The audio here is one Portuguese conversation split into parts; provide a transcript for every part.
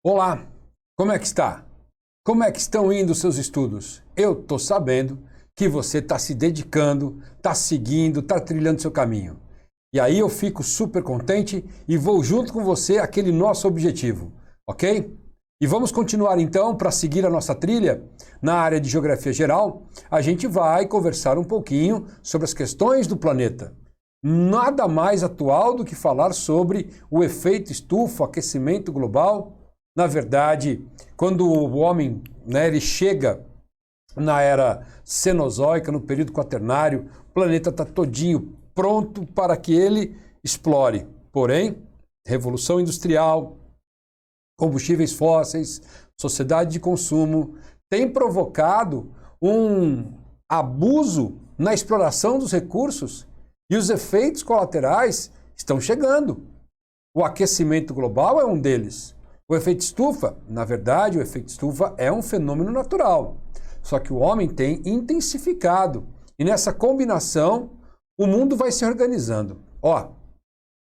Olá, como é que está? Como é que estão indo os seus estudos? Eu estou sabendo que você está se dedicando, está seguindo, está trilhando seu caminho. E aí eu fico super contente e vou junto com você àquele nosso objetivo, ok? E vamos continuar então para seguir a nossa trilha na área de Geografia Geral. A gente vai conversar um pouquinho sobre as questões do planeta. Nada mais atual do que falar sobre o efeito estufa, o aquecimento global. Na verdade, quando o homem, ele chega na era Cenozoica, no período quaternário, o planeta está todinho pronto para que ele explore. Porém, revolução industrial, combustíveis fósseis, sociedade de consumo, tem provocado um abuso na exploração dos recursos e os efeitos colaterais estão chegando. O aquecimento global é um deles. O efeito estufa, na verdade, o efeito estufa é um fenômeno natural, só que o homem tem intensificado e nessa combinação o mundo vai se organizando.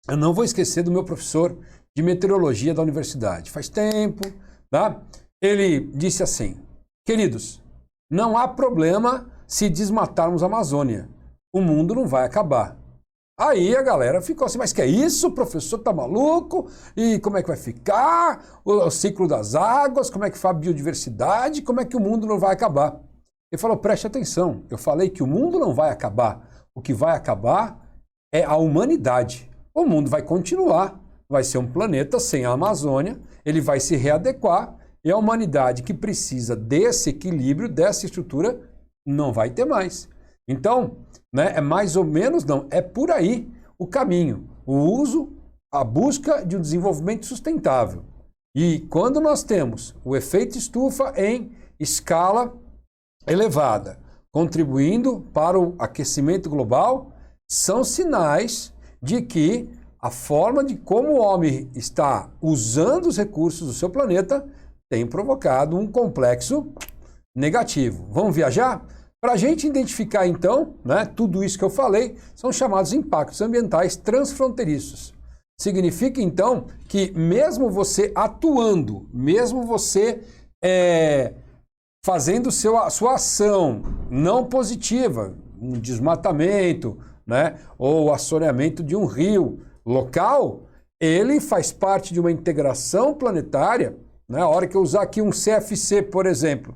Eu não vou esquecer do meu professor de meteorologia da universidade, faz tempo, tá? Ele disse assim: queridos, não há problema se desmatarmos a Amazônia, o mundo não vai acabar. Aí a galera ficou assim, mas que é isso? O professor tá maluco? E como é que vai ficar? O ciclo das águas? Como é que foi a biodiversidade? Como é que o mundo não vai acabar? Ele falou, preste atenção, eu falei que o mundo não vai acabar. O que vai acabar é a humanidade. O mundo vai continuar, vai ser um planeta sem a Amazônia, ele vai se readequar e a humanidade que precisa desse equilíbrio, dessa estrutura, não vai ter mais. Então, é mais ou menos, não, é por aí o caminho, o uso, a busca de um desenvolvimento sustentável. E quando nós temos o efeito estufa em escala elevada, contribuindo para o aquecimento global, são sinais de que a forma de como o homem está usando os recursos do seu planeta tem provocado um complexo negativo. Vamos viajar? Para a gente identificar, então, tudo isso que eu falei, são chamados impactos ambientais transfronteiriços. Significa, então, que mesmo você atuando, mesmo você fazendo sua ação não positiva, um desmatamento, ou assoreamento de um rio local, ele faz parte de uma integração planetária. A hora que eu usar aqui um CFC, por exemplo,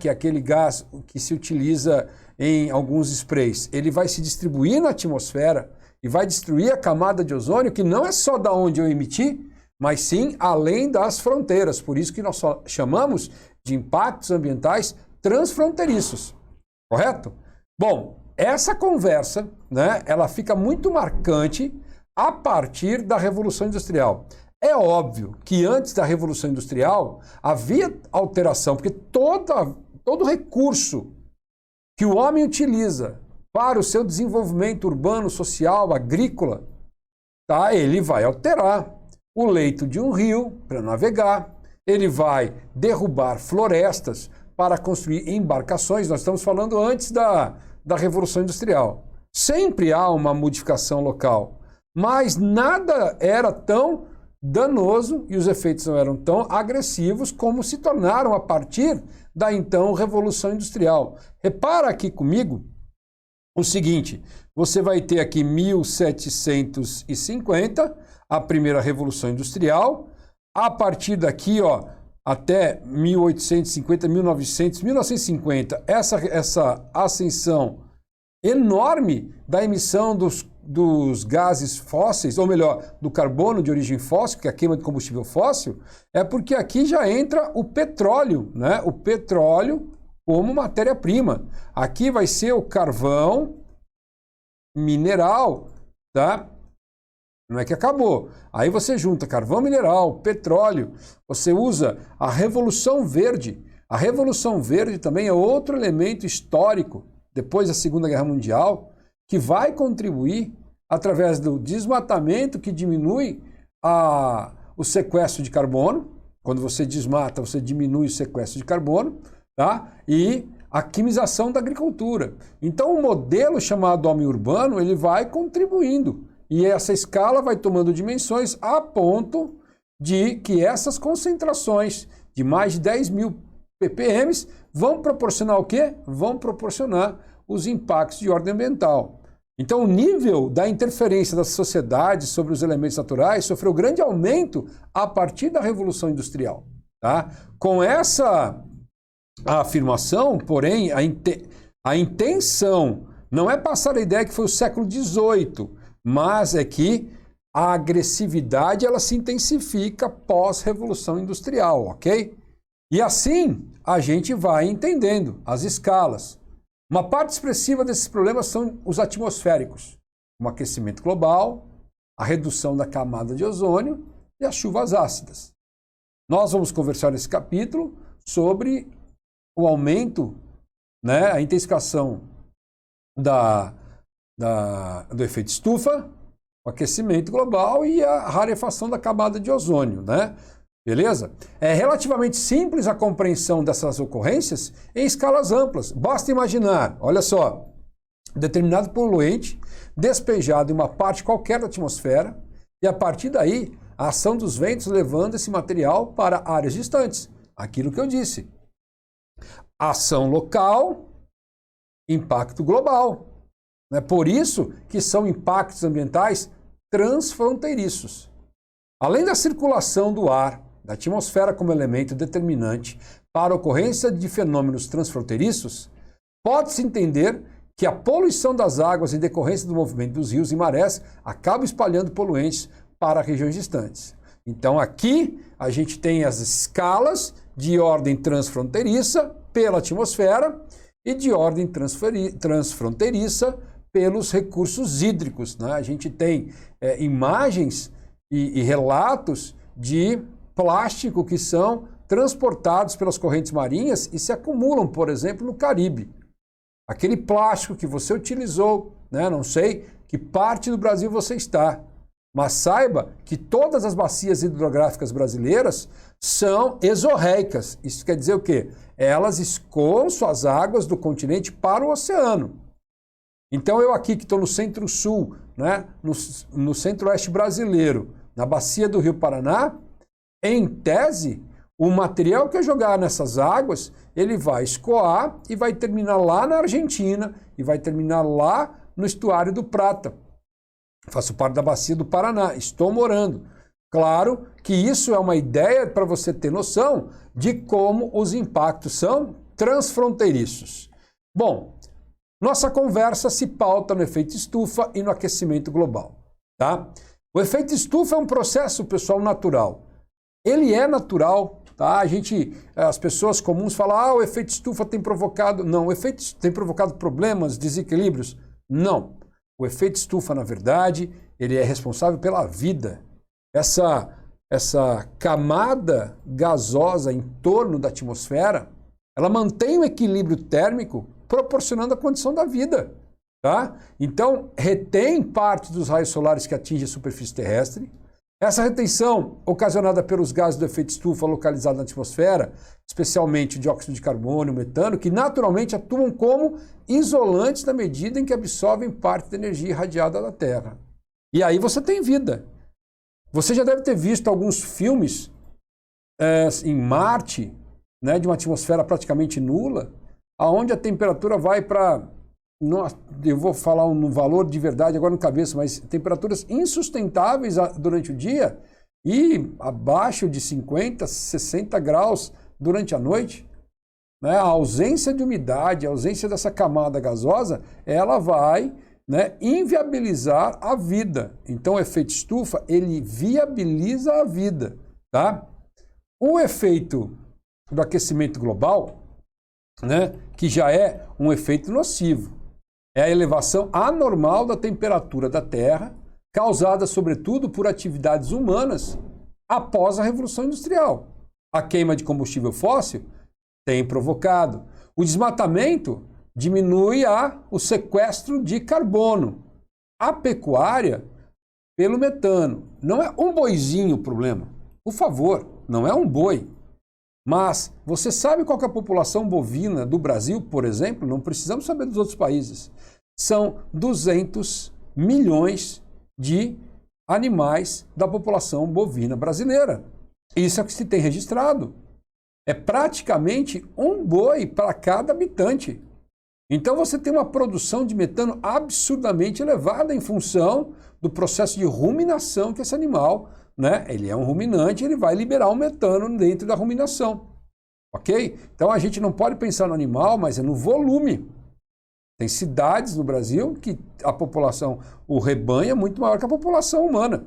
que é aquele gás que se utiliza em alguns sprays, ele vai se distribuir na atmosfera e vai destruir a camada de ozônio, que não é só da onde eu emiti, mas sim além das fronteiras. Por isso que nós só chamamos de impactos ambientais transfronteiriços, correto? Bom, essa conversa, ela fica muito marcante a partir da Revolução Industrial. É óbvio que antes da Revolução Industrial havia alteração, porque todo recurso que o homem utiliza para o seu desenvolvimento urbano, social, agrícola, ele vai alterar o leito de um rio para navegar, ele vai derrubar florestas para construir embarcações. Nós estamos falando antes da Revolução Industrial. Sempre há uma modificação local, mas nada era tão danoso e os efeitos não eram tão agressivos como se tornaram a partir da então Revolução Industrial. Repara aqui comigo o seguinte, você vai ter aqui 1750, a primeira Revolução Industrial, a partir daqui, até 1850, 1950, essa ascensão enorme da emissão dos gases fósseis, ou melhor, do carbono de origem fóssil, que é a queima de combustível fóssil, é porque aqui já entra o petróleo, o petróleo como matéria-prima. Aqui vai ser o carvão mineral, tá? Não é que acabou. Aí você junta carvão mineral, petróleo, você usa a Revolução Verde. A Revolução Verde também é outro elemento histórico, depois da Segunda Guerra Mundial, que vai contribuir através do desmatamento que diminui o sequestro de carbono. Quando você desmata, você diminui o sequestro de carbono, tá? E a quimização da agricultura. Então, o modelo chamado homem urbano, ele vai contribuindo. E essa escala vai tomando dimensões a ponto de que essas concentrações de mais de 10.000 ppm vão proporcionar o quê? Vão proporcionar os impactos de ordem ambiental. Então, o nível da interferência da sociedade sobre os elementos naturais sofreu grande aumento a partir da Revolução Industrial. Tá? Com essa afirmação, porém, a intenção não é passar a ideia que foi o século XVIII, mas é que a agressividade ela se intensifica pós-Revolução Industrial, ok? E assim a gente vai entendendo as escalas. Uma parte expressiva desses problemas são os atmosféricos, o aquecimento global, a redução da camada de ozônio e as chuvas ácidas. Nós vamos conversar nesse capítulo sobre o aumento, né, a intensificação do efeito estufa, o aquecimento global e a rarefação da camada de ozônio, né? Beleza? É relativamente simples a compreensão dessas ocorrências em escalas amplas. Basta imaginar, olha só, determinado poluente despejado em uma parte qualquer da atmosfera e a partir daí a ação dos ventos levando esse material para áreas distantes. Aquilo que eu disse. Ação local, impacto global. É por isso que são impactos ambientais transfronteiriços. Além da circulação do ar, da atmosfera como elemento determinante para a ocorrência de fenômenos transfronteiriços, pode-se entender que a poluição das águas em decorrência do movimento dos rios e marés acaba espalhando poluentes para regiões distantes. Então aqui a gente tem as escalas de ordem transfronteiriça pela atmosfera e de ordem transfronteiriça pelos recursos hídricos, né? A gente tem imagens e relatos de plástico que são transportados pelas correntes marinhas e se acumulam, por exemplo, no Caribe. Aquele plástico que você utilizou, né? Não sei que parte do Brasil você está, mas saiba que todas as bacias hidrográficas brasileiras são exorreicas. Isso quer dizer o quê? Elas escoam suas águas do continente para o oceano. Então eu aqui que estou no centro-sul, né? no centro-oeste brasileiro, na bacia do Rio Paraná, em tese, o material que eu jogar nessas águas, ele vai escoar e vai terminar lá na Argentina e vai terminar lá no estuário do Prata. Faço parte da bacia do Paraná, estou morando. Claro que isso é uma ideia para você ter noção de como os impactos são transfronteiriços. Bom, nossa conversa se pauta no efeito estufa e no aquecimento global, tá? O efeito estufa é um processo, pessoal, natural. Ele é natural, tá? As pessoas comuns falam, o efeito estufa tem provocado... Não, o efeito tem provocado problemas, desequilíbrios? Não. O efeito estufa, na verdade, ele é responsável pela vida. Essa camada gasosa em torno da atmosfera, ela mantém o equilíbrio térmico proporcionando a condição da vida, tá? Então, retém parte dos raios solares que atingem a superfície terrestre. Essa retenção, ocasionada pelos gases do efeito estufa localizados na atmosfera, especialmente o dióxido de carbono e o metano, que naturalmente atuam como isolantes na medida em que absorvem parte da energia irradiada da Terra. E aí você tem vida. Você já deve ter visto alguns filmes em Marte, né, de uma atmosfera praticamente nula, aonde a temperatura vai para... Eu vou falar um valor de verdade agora no cabeça, mas temperaturas insustentáveis durante o dia e abaixo de 50, 60 graus durante a noite. Né? A ausência de umidade, a ausência dessa camada gasosa, ela vai, né, inviabilizar a vida. Então o efeito estufa, ele viabiliza a vida. Tá? O efeito do aquecimento global, né, que já é um efeito nocivo, é a elevação anormal da temperatura da Terra, causada sobretudo por atividades humanas após a Revolução Industrial. A queima de combustível fóssil tem provocado. O desmatamento diminui o sequestro de carbono. A pecuária, pelo metano. Não é um boizinho o problema. Por favor, não é um boi. Mas você sabe qual que é a população bovina do Brasil, por exemplo? Não precisamos saber dos outros países. São 200 milhões de animais da população bovina brasileira. Isso é o que se tem registrado. É praticamente um boi para cada habitante. Então você tem uma produção de metano absurdamente elevada em função do processo de ruminação que esse animal, né? Ele é um ruminante, ele vai liberar o metano dentro da ruminação. Ok? Então a gente não pode pensar no animal, mas é no volume. Tem cidades no Brasil que a população, o rebanho é muito maior que a população humana.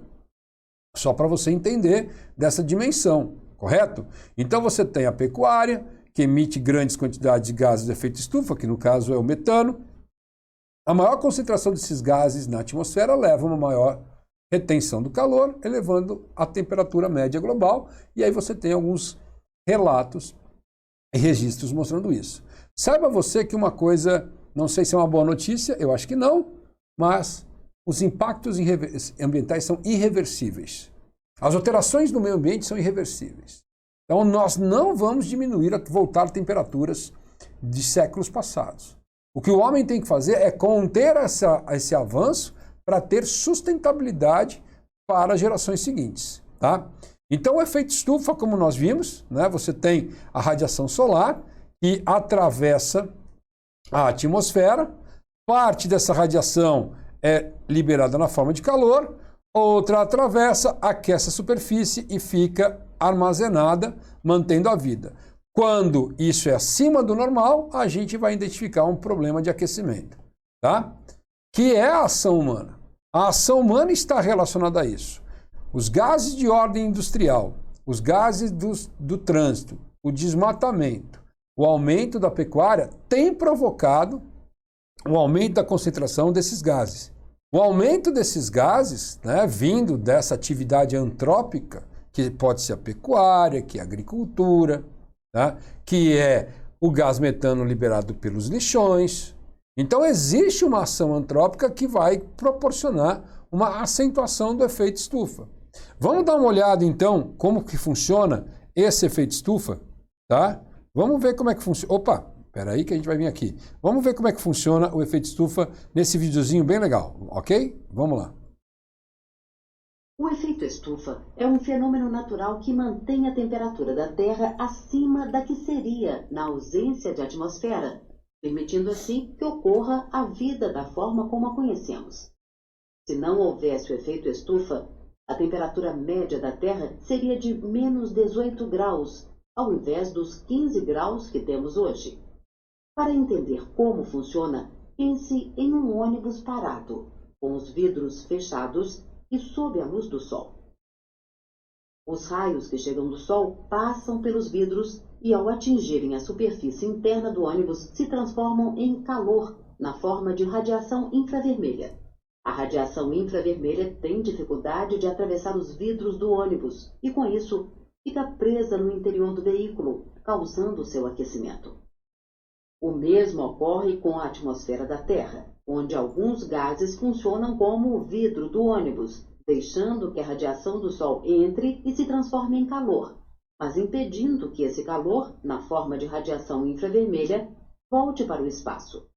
Só para você entender dessa dimensão, correto? Então você tem a pecuária, que emite grandes quantidades de gases de efeito estufa, que no caso é o metano. A maior concentração desses gases na atmosfera leva a uma maior retenção do calor, elevando a temperatura média global, e aí você tem alguns relatos e registros mostrando isso. Saiba você que uma coisa, não sei se é uma boa notícia, eu acho que não, mas os impactos ambientais são irreversíveis. As alterações no meio ambiente são irreversíveis. Então, nós não vamos diminuir, voltar a temperaturas de séculos passados. O que o homem tem que fazer é conter esse avanço para ter sustentabilidade para as gerações seguintes. Tá? Então, o efeito estufa, como nós vimos, né, você tem a radiação solar que atravessa a atmosfera, parte dessa radiação é liberada na forma de calor, outra atravessa, aquece a superfície e fica armazenada, mantendo a vida. Quando isso é acima do normal, a gente vai identificar um problema de aquecimento, tá? Que é a ação humana. A ação humana está relacionada a isso. Os gases de ordem industrial, os gases do trânsito, o desmatamento, o aumento da pecuária tem provocado o aumento da concentração desses gases. O aumento desses gases, né, vindo dessa atividade antrópica, que pode ser a pecuária, que é a agricultura, tá, que é o gás metano liberado pelos lixões. Então existe uma ação antrópica que vai proporcionar uma acentuação do efeito estufa. Vamos dar uma olhada então como que funciona esse efeito estufa, tá? Vamos ver como é que funciona. Opa, espera aí que a gente vai vir aqui. Vamos ver como é que funciona o efeito estufa nesse videozinho bem legal, ok? Vamos lá. O efeito estufa é um fenômeno natural que mantém a temperatura da Terra acima da que seria na ausência de atmosfera, permitindo assim que ocorra a vida da forma como a conhecemos. Se não houvesse o efeito estufa, a temperatura média da Terra seria de menos 18 graus, ao invés dos 15 graus que temos hoje. Para entender como funciona, pense em um ônibus parado, com os vidros fechados e sob a luz do sol. Os raios que chegam do sol passam pelos vidros e, ao atingirem a superfície interna do ônibus, se transformam em calor na forma de radiação infravermelha. A radiação infravermelha tem dificuldade de atravessar os vidros do ônibus e, com isso, fica presa no interior do veículo, causando seu aquecimento. O mesmo ocorre com a atmosfera da Terra, onde alguns gases funcionam como o vidro do ônibus, deixando que a radiação do Sol entre e se transforme em calor, mas impedindo que esse calor, na forma de radiação infravermelha, volte para o espaço.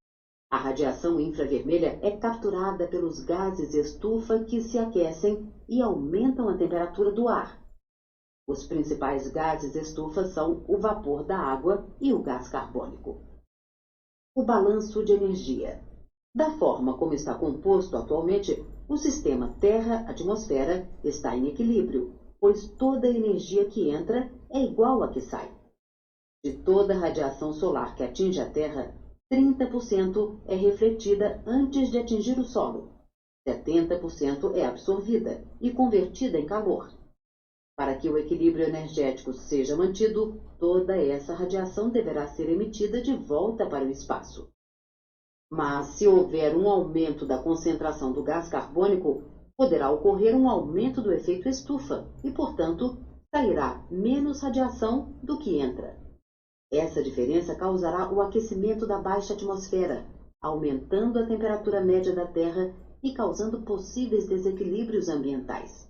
A radiação infravermelha é capturada pelos gases estufa que se aquecem e aumentam a temperatura do ar. Os principais gases estufa são o vapor da água e o gás carbônico. O balanço de energia. Da forma como está composto atualmente, o sistema Terra-atmosfera está em equilíbrio, pois toda a energia que entra é igual à que sai. De toda a radiação solar que atinge a Terra, 30% é refletida antes de atingir o solo, 70% é absorvida e convertida em calor. Para que o equilíbrio energético seja mantido, toda essa radiação deverá ser emitida de volta para o espaço. Mas, se houver um aumento da concentração do gás carbônico, poderá ocorrer um aumento do efeito estufa e, portanto, sairá menos radiação do que entra. Essa diferença causará o aquecimento da baixa atmosfera, aumentando a temperatura média da Terra e causando possíveis desequilíbrios ambientais.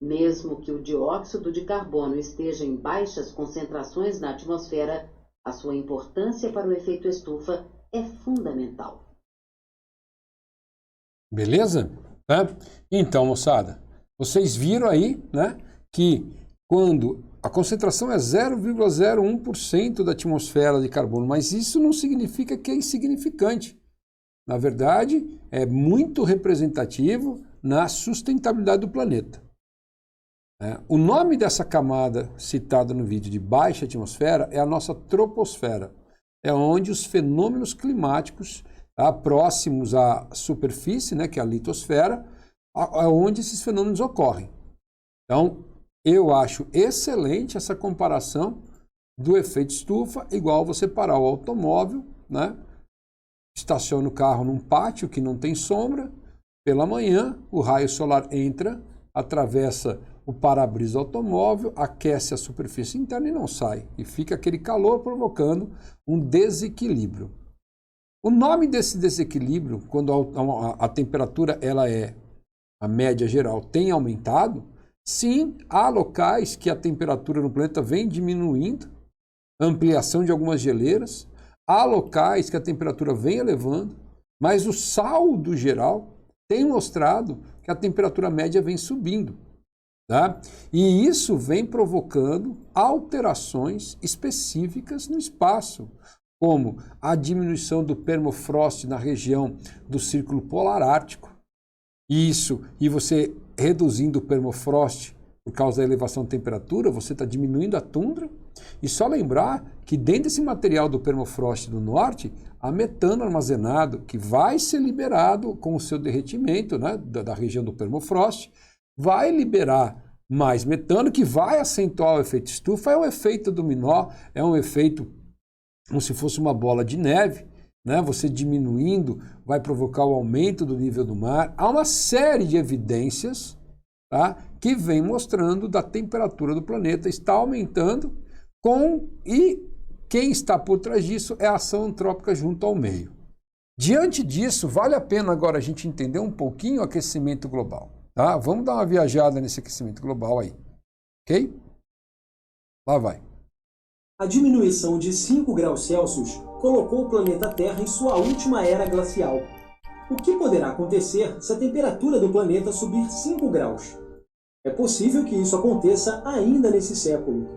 Mesmo que o dióxido de carbono esteja em baixas concentrações na atmosfera, a sua importância para o efeito estufa é fundamental. Beleza? Então, moçada, vocês viram aí, né, que quando a concentração é 0,01% da atmosfera de carbono, mas isso não significa que é insignificante. Na verdade, é muito representativo na sustentabilidade do planeta. O nome dessa camada citada no vídeo de baixa atmosfera é a nossa troposfera. É onde os fenômenos climáticos próximos à superfície, né, que é a litosfera, é onde esses fenômenos ocorrem. Então, eu acho excelente essa comparação do efeito estufa, igual você parar o automóvel, né, estaciona o carro num pátio que não tem sombra, pela manhã o raio solar entra, atravessa o para-brisa do automóvel, aquece a superfície interna e não sai. E fica aquele calor provocando um desequilíbrio. O nome desse desequilíbrio, quando a temperatura a média geral tem aumentado, sim, há locais que a temperatura no planeta vem diminuindo, ampliação de algumas geleiras, há locais que a temperatura vem elevando, mas o saldo geral tem mostrado que a temperatura média vem subindo. Tá? E isso vem provocando alterações específicas no espaço, como a diminuição do permafrost na região do Círculo Polar Ártico. E você reduzindo o permafrost por causa da elevação da temperatura, você está diminuindo a tundra. E só lembrar que dentro desse material do permafrost do norte, há metano armazenado, que vai ser liberado com o seu derretimento, né, da região do permafrost, vai liberar mais metano, que vai acentuar o efeito estufa. É um efeito dominó, é um efeito como se fosse uma bola de neve, né? Você diminuindo vai provocar o aumento do nível do mar. Há uma série de evidências, tá, que vem mostrando da temperatura do planeta está aumentando e quem está por trás disso é a ação antrópica junto ao meio. Diante disso, vale a pena agora a gente entender um pouquinho o aquecimento global. Tá? Vamos dar uma viajada nesse aquecimento global aí, ok? Lá vai. A diminuição de 5 graus Celsius colocou o planeta Terra em sua última era glacial. O que poderá acontecer se a temperatura do planeta subir 5 graus? É possível que isso aconteça ainda nesse século.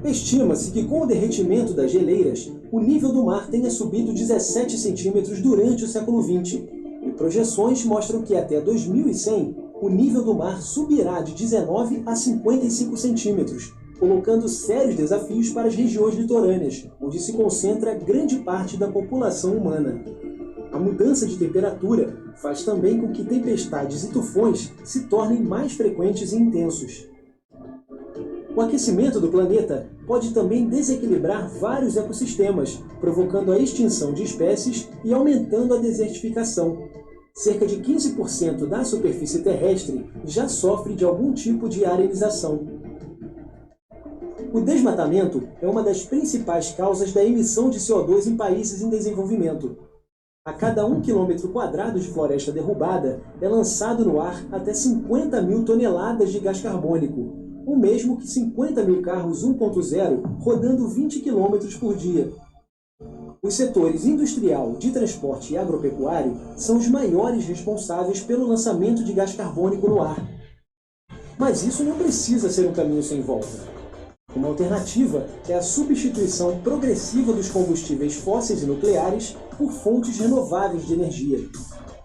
Estima-se que com o derretimento das geleiras, o nível do mar tenha subido 17 centímetros durante o século XX, e projeções mostram que até 2100 o nível do mar subirá de 19 a 55 centímetros, colocando sérios desafios para as regiões litorâneas, onde se concentra grande parte da população humana. A mudança de temperatura faz também com que tempestades e tufões se tornem mais frequentes e intensos. O aquecimento do planeta pode também desequilibrar vários ecossistemas, provocando a extinção de espécies e aumentando a desertificação. Cerca de 15% da superfície terrestre já sofre de algum tipo de arenização. O desmatamento é uma das principais causas da emissão de CO2 em países em desenvolvimento. A cada 1 km² de floresta derrubada é lançado no ar até 50 mil toneladas de gás carbônico, o mesmo que 50 mil carros 1.0 rodando 20 km por dia. Os setores industrial, de transporte e agropecuário são os maiores responsáveis pelo lançamento de gás carbônico no ar. Mas isso não precisa ser um caminho sem volta. Uma alternativa é a substituição progressiva dos combustíveis fósseis e nucleares por fontes renováveis de energia.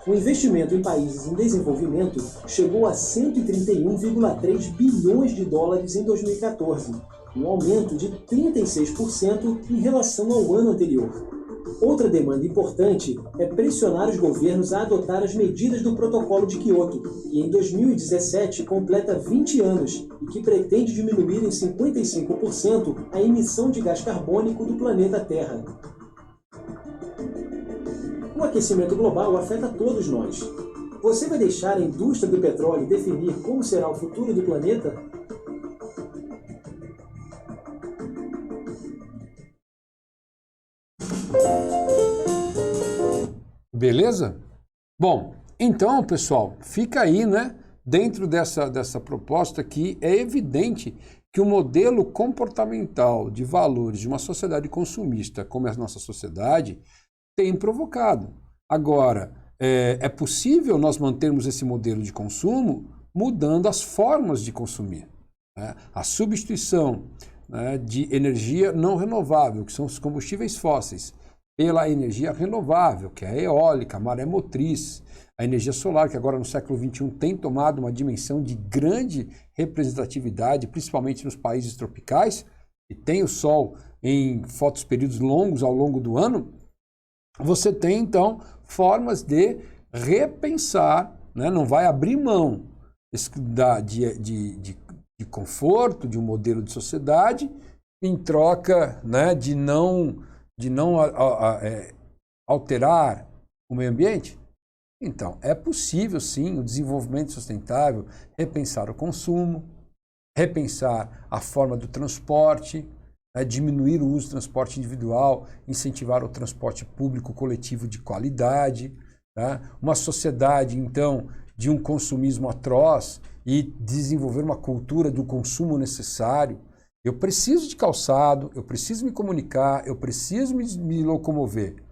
O investimento em países em desenvolvimento chegou a 131,3 bilhões de dólares em 2014, um aumento de 36% em relação ao ano anterior. Outra demanda importante é pressionar os governos a adotar as medidas do Protocolo de Kyoto, que em 2017 completa 20 anos e que pretende diminuir em 55% a emissão de gás carbônico do planeta Terra. O aquecimento global afeta todos nós. Você vai deixar a indústria do petróleo definir como será o futuro do planeta? Beleza? Bom, então, pessoal, fica aí, né? Dentro dessa proposta aqui, é evidente que o modelo comportamental de valores de uma sociedade consumista, como é a nossa sociedade, tem provocado. Agora, é possível nós mantermos esse modelo de consumo mudando as formas de consumir, né? A substituição, né, de energia não renovável, que são os combustíveis fósseis, pela energia renovável, que é a eólica, a maré motriz, a energia solar, que agora no século XXI tem tomado uma dimensão de grande representatividade, principalmente nos países tropicais, e tem o sol em períodos longos ao longo do ano. Você tem, então, formas de repensar, né? Não vai abrir mão de conforto, de um modelo de sociedade, em troca, né, de não alterar o meio ambiente. Então, é possível, sim, o desenvolvimento sustentável, repensar o consumo, repensar a forma do transporte, diminuir o uso do transporte individual, incentivar o transporte público coletivo de qualidade, tá? Uma sociedade, então, de um consumismo atroz e desenvolver uma cultura do consumo necessário. Eu preciso de calçado, eu preciso me comunicar, eu preciso me locomover,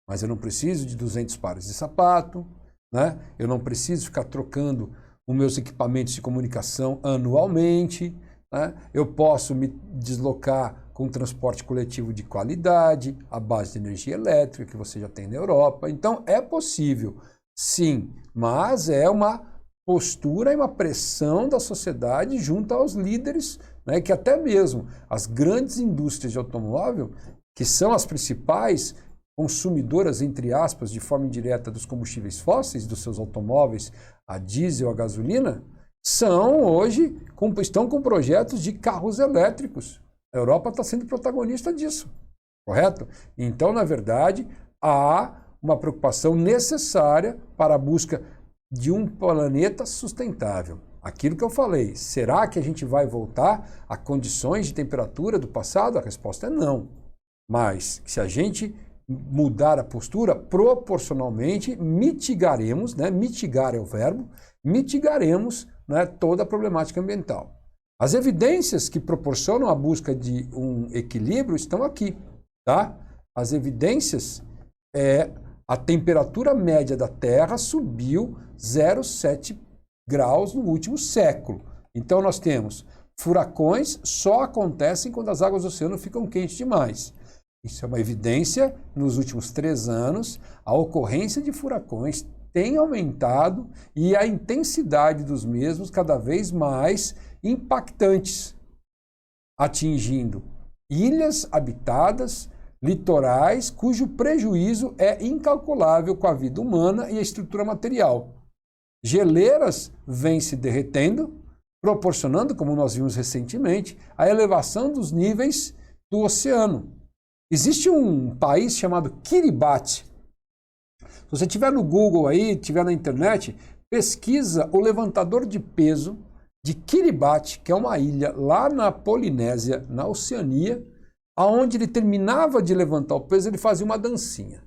mas eu não preciso de 200 pares de sapato, né? Eu não preciso ficar trocando os meus equipamentos de comunicação anualmente, né? Eu posso me deslocar com transporte coletivo de qualidade, à base de energia elétrica, que você já tem na Europa. Então, é possível, sim, mas é uma postura e uma pressão da sociedade junto aos líderes, né, que até mesmo as grandes indústrias de automóvel, que são as principais consumidoras, entre aspas, de forma indireta dos combustíveis fósseis, dos seus automóveis, a diesel, a gasolina, estão com projetos de carros elétricos. A Europa está sendo protagonista disso, correto? Então, na verdade, há uma preocupação necessária para a busca de um planeta sustentável. Aquilo que eu falei, será que a gente vai voltar a condições de temperatura do passado? A resposta é não. Mas, se a gente mudar a postura, proporcionalmente mitigaremos, né? Mitigar é o verbo, mitigaremos, né, toda a problemática ambiental. As evidências que proporcionam a busca de um equilíbrio estão aqui, tá? As evidências a temperatura média da Terra subiu 0,7 graus no último século. Então nós temos furacões só acontecem quando as águas do oceano ficam quentes demais. Isso é uma evidência. Nos últimos 3 anos, a ocorrência de furacões tem aumentado e a intensidade dos mesmos cada vez mais impactantes, atingindo ilhas habitadas, litorais, cujo prejuízo é incalculável com a vida humana e a estrutura material. Geleiras vêm se derretendo, proporcionando, como nós vimos recentemente, a elevação dos níveis do oceano. Existe um país chamado Kiribati. Se você estiver no Google aí, estiver na internet, pesquisa o levantador de peso de Kiribati, que é uma ilha lá na Polinésia, na Oceania, aonde ele terminava de levantar o peso, ele fazia uma dancinha.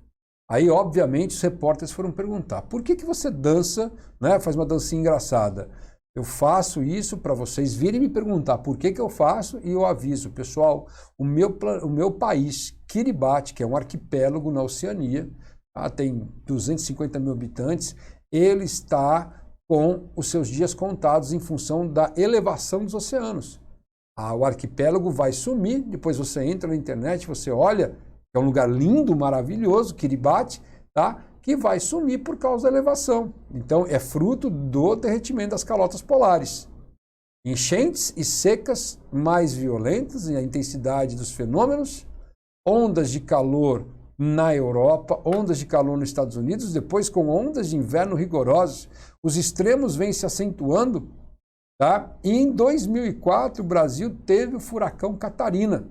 Aí, obviamente, os repórteres foram perguntar, por que você dança, né, faz uma dancinha engraçada? Eu faço isso para vocês virem me perguntar por que eu faço e eu aviso, pessoal, o meu país, Kiribati, que é um arquipélago na Oceania, tem 250 mil habitantes, ele está com os seus dias contados em função da elevação dos oceanos. O arquipélago vai sumir, depois você entra na internet, você olha, é um lugar lindo, maravilhoso, Kiribati, tá? Que vai sumir por causa da elevação. Então, é fruto do derretimento das calotas polares. Enchentes e secas mais violentas, e a intensidade dos fenômenos, ondas de calor na Europa, ondas de calor nos Estados Unidos, depois com ondas de inverno rigorosas, os extremos vêm se acentuando, tá? E em 2004 o Brasil teve o furacão Catarina,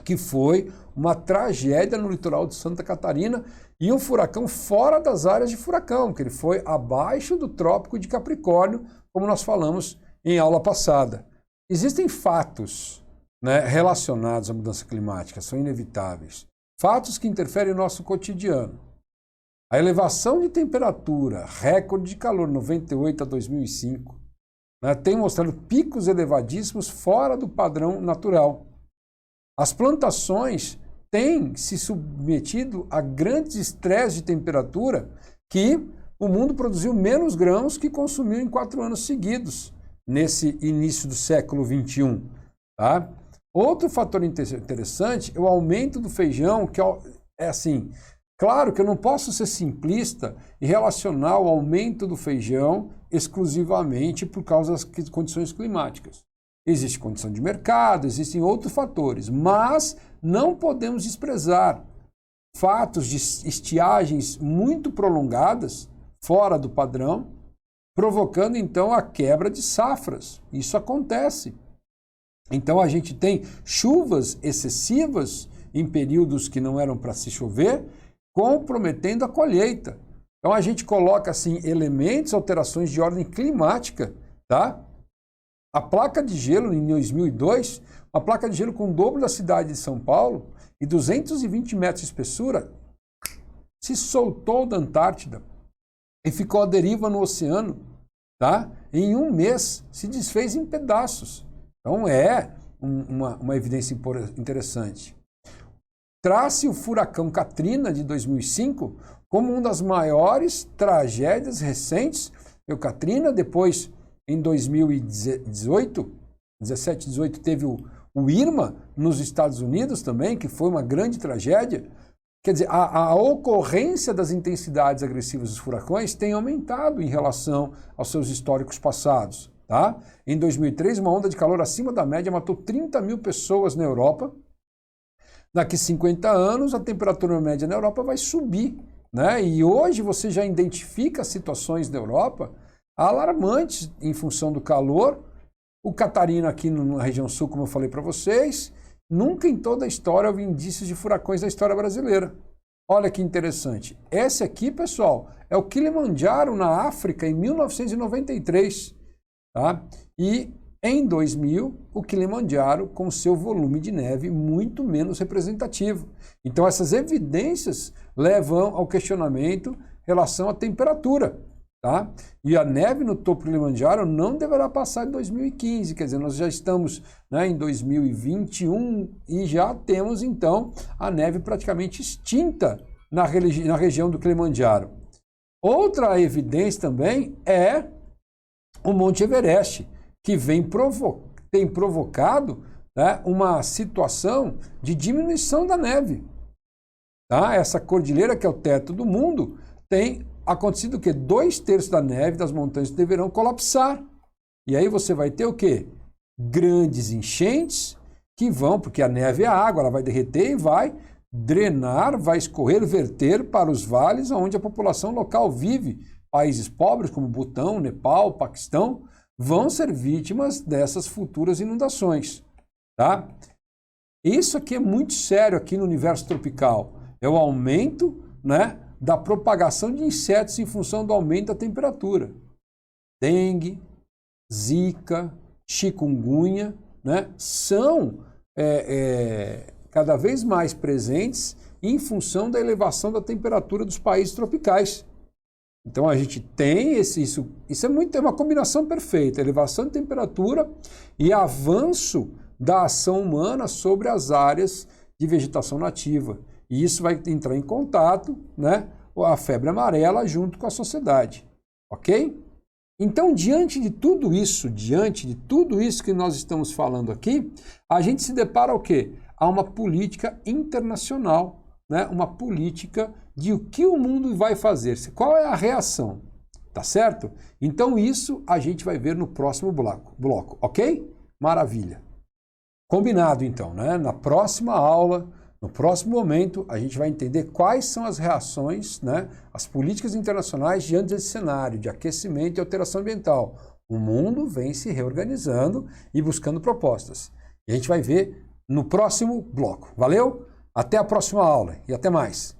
que foi uma tragédia no litoral de Santa Catarina e um furacão fora das áreas de furacão, que ele foi abaixo do Trópico de Capricórnio, como nós falamos em aula passada. Existem fatos, né, relacionados à mudança climática, são inevitáveis. Fatos que interferem no nosso cotidiano. A elevação de temperatura, recorde de calor 98 a 2005, né, tem mostrado picos elevadíssimos fora do padrão natural. As plantações têm se submetido a grandes estresses de temperatura que o mundo produziu menos grãos que consumiu em 4 anos seguidos, nesse início do século XXI. Tá? Outro fator interessante é o aumento do feijão, que é assim, claro que eu não posso ser simplista e relacionar o aumento do feijão exclusivamente por causa das condições climáticas. Existe condição de mercado, existem outros fatores, mas não podemos desprezar fatos de estiagens muito prolongadas, fora do padrão, provocando então a quebra de safras. Isso acontece. Então a gente tem chuvas excessivas em períodos que não eram para se chover, comprometendo a colheita. Então a gente coloca assim elementos, alterações de ordem climática, tá? A placa de gelo em 2002, uma placa de gelo com o dobro da cidade de São Paulo e 220 metros de espessura, se soltou da Antártida e ficou à deriva no oceano, tá? Em um mês se desfez em pedaços. Então é uma evidência interessante. Traz-se o furacão Katrina de 2005 como uma das maiores tragédias recentes. O Katrina, depois em 2018, 17, 18, teve o Irma nos Estados Unidos também, que foi uma grande tragédia. Quer dizer, a ocorrência das intensidades agressivas dos furacões tem aumentado em relação aos seus históricos passados. Tá? Em 2003, uma onda de calor acima da média matou 30 mil pessoas na Europa. Daqui 50 anos, a temperatura média na Europa vai subir. Né? E hoje você já identifica situações na Europa alarmantes em função do calor. O Catarina aqui na região sul, como eu falei para vocês, nunca em toda a história houve indícios de furacões na história brasileira. Olha que interessante. Esse aqui, pessoal, é o Kilimanjaro na África em 1993. Tá? E em 2000, o Kilimanjaro com seu volume de neve muito menos representativo. Então essas evidências levam ao questionamento em relação à temperatura. Tá? E a neve no topo do Kilimanjaro não deverá passar em 2015, quer dizer, nós já estamos, né, em 2021 e já temos então a neve praticamente extinta na região do Kilimanjaro. Outra evidência também é o Monte Everest, que tem provocado, né, uma situação de diminuição da neve. Tá? Essa cordilheira, que é o teto do mundo, tem acontecido o quê? 2/3 da neve das montanhas deverão colapsar. E aí você vai ter o quê? Grandes enchentes que vão, porque a neve é água, ela vai derreter e vai drenar, vai escorrer, verter para os vales onde a população local vive. Países pobres como Butão, Nepal, Paquistão vão ser vítimas dessas futuras inundações. Tá? Isso aqui é muito sério aqui no universo tropical. É o aumento, né, da propagação de insetos em função do aumento da temperatura. Dengue, zika, chikungunya, né, são cada vez mais presentes em função da elevação da temperatura dos países tropicais. Então a gente tem isso é uma combinação perfeita, elevação de temperatura e avanço da ação humana sobre as áreas de vegetação nativa. E isso vai entrar em contato, né, a febre amarela junto com a sociedade, ok? Então, diante de tudo isso que nós estamos falando aqui, a gente se depara o quê? A uma política internacional, né? Uma política de o que o mundo vai fazer, qual é a reação, tá certo? Então, isso a gente vai ver no próximo bloco, ok? Maravilha. Combinado, então, né? Na próxima aula, no próximo momento, a gente vai entender quais são as reações, né, as políticas internacionais diante desse cenário de aquecimento e alteração ambiental. O mundo vem se reorganizando e buscando propostas. E a gente vai ver no próximo bloco. Valeu? Até a próxima aula e até mais!